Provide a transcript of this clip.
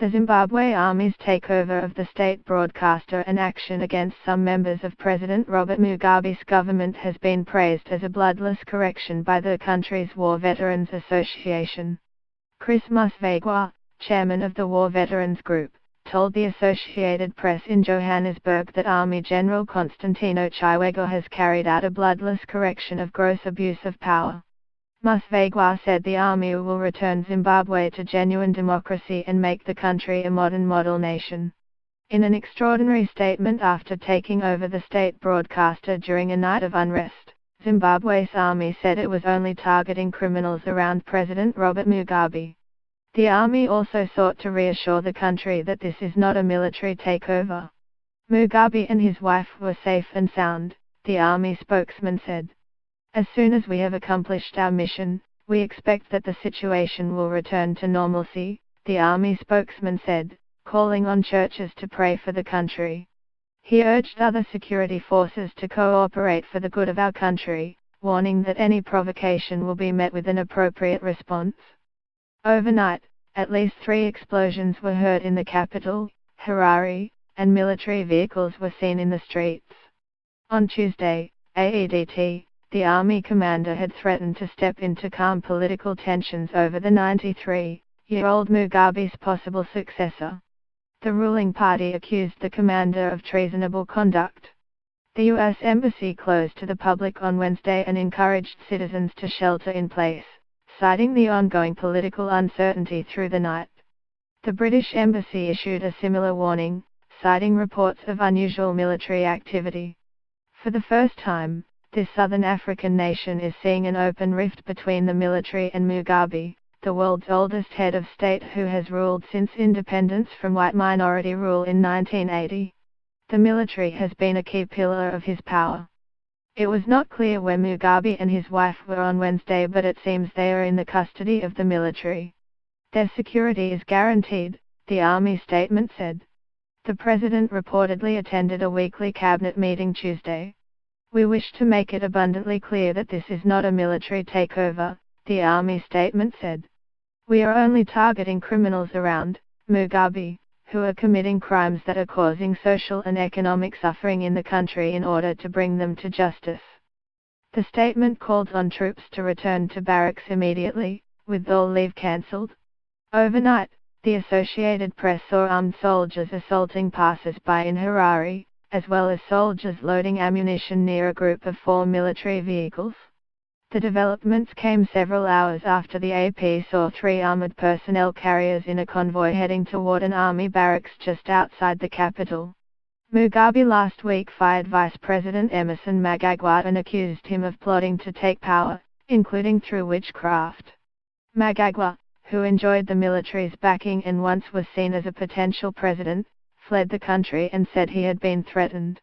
The Zimbabwe Army's takeover of the state broadcaster and action against some members of President Robert Mugabe's government has been praised as a bloodless correction by the country's War Veterans Association. Chris Musvegwa, chairman of the War Veterans Group, told the Associated Press in Johannesburg that Army General Constantino Chiwenga has carried out a bloodless correction of gross abuse of power. Musvegwa said the army will return Zimbabwe to genuine democracy and make the country a modern model nation. In an extraordinary statement after taking over the state broadcaster during a night of unrest, Zimbabwe's army said it was only targeting criminals around President Robert Mugabe. The army also sought to reassure the country that this is not a military takeover. Mugabe and his wife were safe and sound, the army spokesman said. As soon as we have accomplished our mission, we expect that the situation will return to normalcy, the army spokesman said, calling on churches to pray for the country. He urged other security forces to cooperate for the good of our country, warning that any provocation will be met with an appropriate response. Overnight, at least 3 explosions were heard in the capital, Harare, and military vehicles were seen in the streets. On Tuesday, AEDT, the army commander had threatened to step in to calm political tensions over the 93-year-old Mugabe's possible successor. The ruling party accused the commander of treasonable conduct. The U.S. Embassy closed to the public on Wednesday and encouraged citizens to shelter in place, citing the ongoing political uncertainty through the night. The British Embassy issued a similar warning, citing reports of unusual military activity. For the first time, this southern African nation is seeing an open rift between the military and Mugabe, the world's oldest head of state who has ruled since independence from white minority rule in 1980. The military has been a key pillar of his power. It was not clear where Mugabe and his wife were on Wednesday, but it seems they are in the custody of the military. Their security is guaranteed, the army statement said. The president reportedly attended a weekly cabinet meeting Tuesday. We wish to make it abundantly clear that this is not a military takeover, the army statement said. We are only targeting criminals around Mugabe, who are committing crimes that are causing social and economic suffering in the country in order to bring them to justice. The statement called on troops to return to barracks immediately, with all leave cancelled. Overnight, the Associated Press saw armed soldiers assaulting passers-by in Harare, as well as soldiers loading ammunition near a group of 4 military vehicles. The developments came several hours after the AP saw 3 armored personnel carriers in a convoy heading toward an army barracks just outside the capital. Mugabe last week fired Vice President Emmerson Mnangagwa and accused him of plotting to take power, including through witchcraft. Mnangagwa, who enjoyed the military's backing and once was seen as a potential president, fled the country and said he had been threatened.